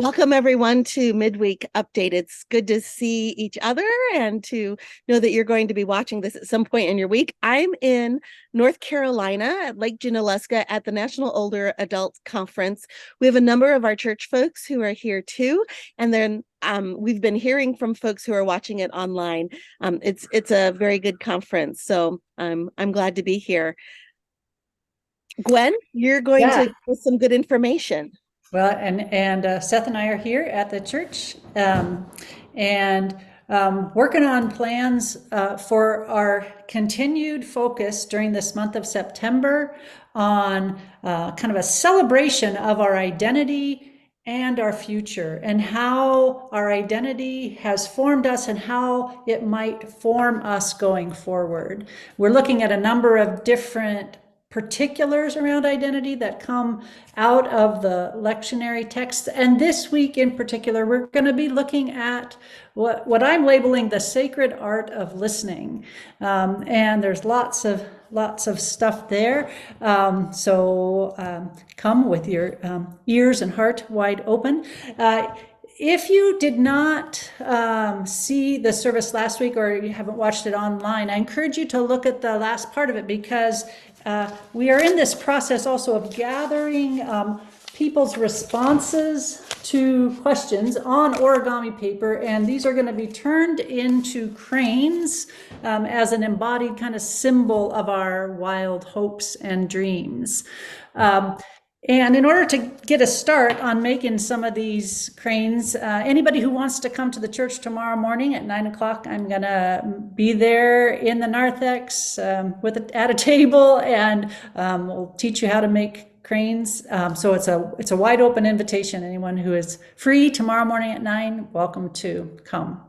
Welcome everyone to Midweek Update. It's good to see each other and to know that you're going to be watching this at some point in your week. I'm in North Carolina at Lake Junaluska at the National Older Adult Conference. We have a number of our church folks who are here too, and then we've been hearing from folks who are watching it online. It's a very good conference, so I'm glad to be here. Gwen, you're going to Yeah. give us some good information. Well, and Seth and I are here at the church, and working on plans for our continued focus during this month of September on kind of a celebration of our identity and our future, and how our identity has formed us and how it might form us going forward. We're looking at a number of different particulars around identity that come out of the lectionary text. And this week in particular, we're going to be looking at what I'm labeling the sacred art of listening. And there's lots of stuff there. So come with your ears and heart wide open. If you did not see the service last week, or you haven't watched it online, I encourage you to look at the last part of it, because we are in this process also of gathering people's responses to questions on origami paper, and these are going to be turned into cranes as an embodied kind of symbol of our wild hopes and dreams. And in order to get a start on making some of these cranes, anybody who wants to come to the church tomorrow morning at 9 o'clock, I'm going to be there in the narthex at a table, and we'll teach you how to make cranes. So it's a wide open invitation. Anyone who is free tomorrow morning at 9, welcome to come.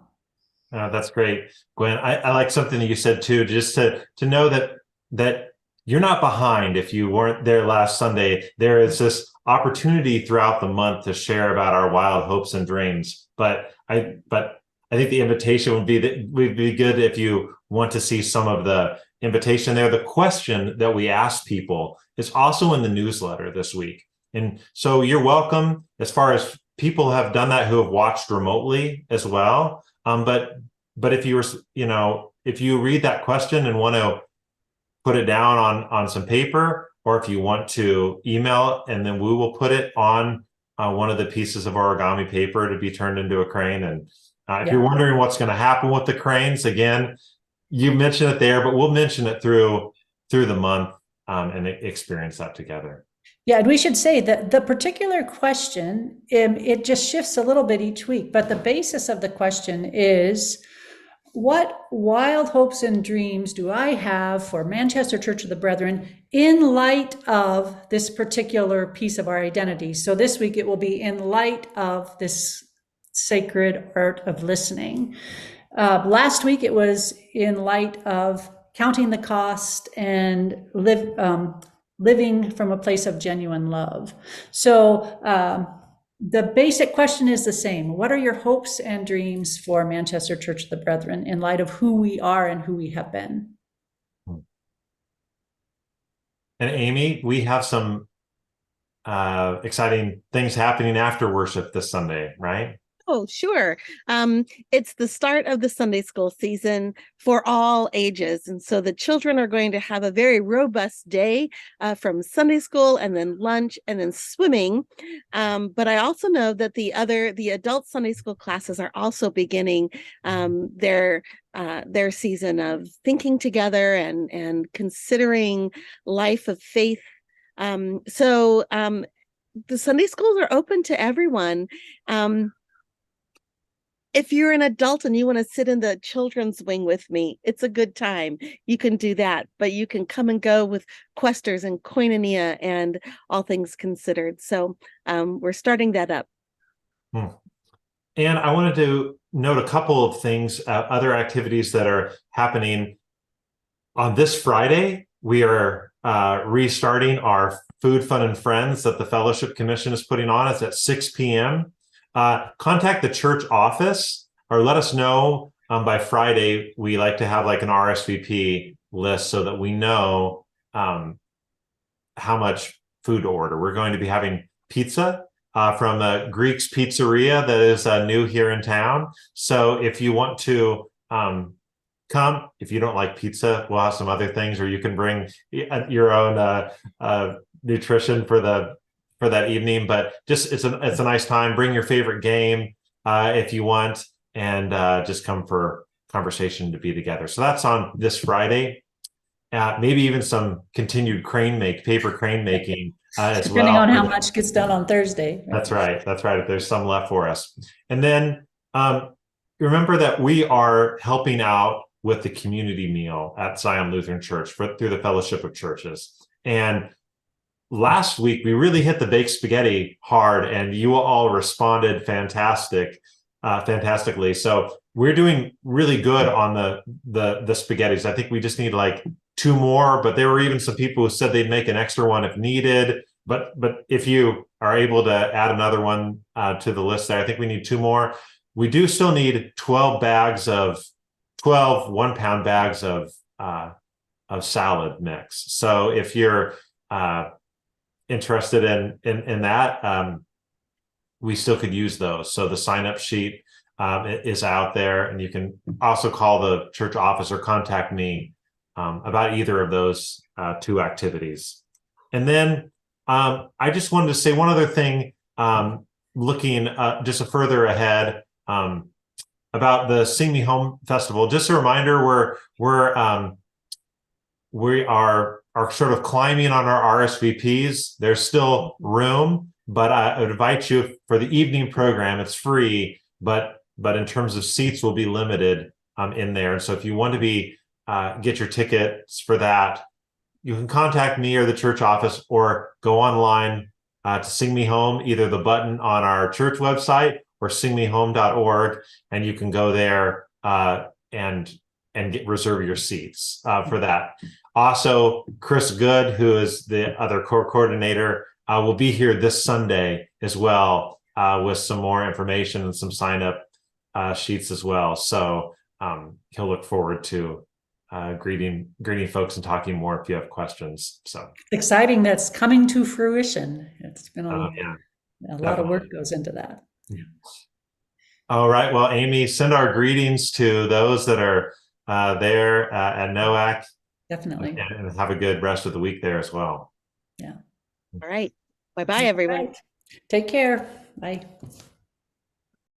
That's great, Gwen. I like something that you said too, just to know that you're not behind if you weren't there last Sunday. There is this opportunity throughout the month to share about our wild hopes and dreams. But I think the invitation would be good if you want to see some of the invitation there. The question that we ask people is also in the newsletter this week. And so you're welcome, as far as people have done that who have watched remotely as well. But if if you read that question and want to put it down on some paper, or if you want to email it, and then we will put it on one of the pieces of origami paper to be turned into a crane. And if you're wondering what's going to happen with the cranes, again, you mentioned it there, but we'll mention it through the month and experience that together. Yeah, and we should say that the particular question, it just shifts a little bit each week, but the basis of the question is, what wild hopes and dreams do I have for Manchester Church of the Brethren in light of this particular piece of our identity? So this week it will be in light of this sacred art of listening. Last week it was in light of counting the cost and living from a place of genuine love. So the basic question is the same. What are your hopes and dreams for Manchester Church of the Brethren in light of who we are and who we have been? And Amy, we have some exciting things happening after worship this Sunday, right? Oh, sure. It's the start of the Sunday school season for all ages. And so the children are going to have a very robust day from Sunday school, and then lunch, and then swimming. But I also know that the adult Sunday school classes are also beginning their season of thinking together and considering life of faith. So the Sunday schools are open to everyone. If you're an adult and you want to sit in the children's wing with me, it's a good time. You can do that, but you can come and go with questers and koinonia and all things considered. So we're starting that up. And I wanted to note a couple of things, other activities that are happening. On this Friday, we are restarting our Food, Fun, and Friends that the Fellowship Commission is putting on. It's at 6 p.m. Contact the church office or let us know by Friday. We like to have like an RSVP list so that we know how much food to order. We're going to be having pizza from Greek's Pizzeria that is new here in town. So if you want to come, if you don't like pizza, we'll have some other things, or you can bring your own nutrition for that evening. But just it's a nice time. Bring your favorite game if you want, and just come for conversation to be together. So that's on this Friday. Maybe even some continued paper crane making as Depending well. on how much gets done on Thursday. That's right. That's right. If there's some left for us. And then remember that we are helping out with the community meal at Zion Lutheran Church through the Fellowship of Churches. And last week, we really hit the baked spaghetti hard, and you all responded fantastically. So we're doing really good on the spaghettis. I think we just need like 2 more, but there were even some people who said they'd make an extra one if needed. But if you are able to add another one to the list there, I think we need 2 more. We do still need 12 1-pound bags of salad mix. So if you're interested in that, we still could use those. So the sign-up sheet is out there, and you can also call the church office or contact me about either of those 2 activities. And then I just wanted to say one other thing, looking just further ahead about the Sing Me Home Festival. Just a reminder, we are sort of climbing on our RSVPs. There's still room, but I would invite you for the evening program. It's free, but in terms of seats, will be limited in there. And so if you want to get your tickets for that, you can contact me or the church office, or go online to Sing Me Home, either the button on our church website or singmehome.org, and you can go there and reserve your seats for that. Also, Chris Good, who is the other core coordinator, will be here this Sunday as well with some more information and some sign-up sheets as well. So he'll look forward to greeting folks and talking more if you have questions. So exciting. That's coming to fruition. It's been a lot of work goes into that. Yeah. All right. Well, Amy, send our greetings to those that are there at NOAC. Definitely. And have a good rest of the week there as well. Yeah. All right. Bye-bye, everyone. Right. Take care. Bye.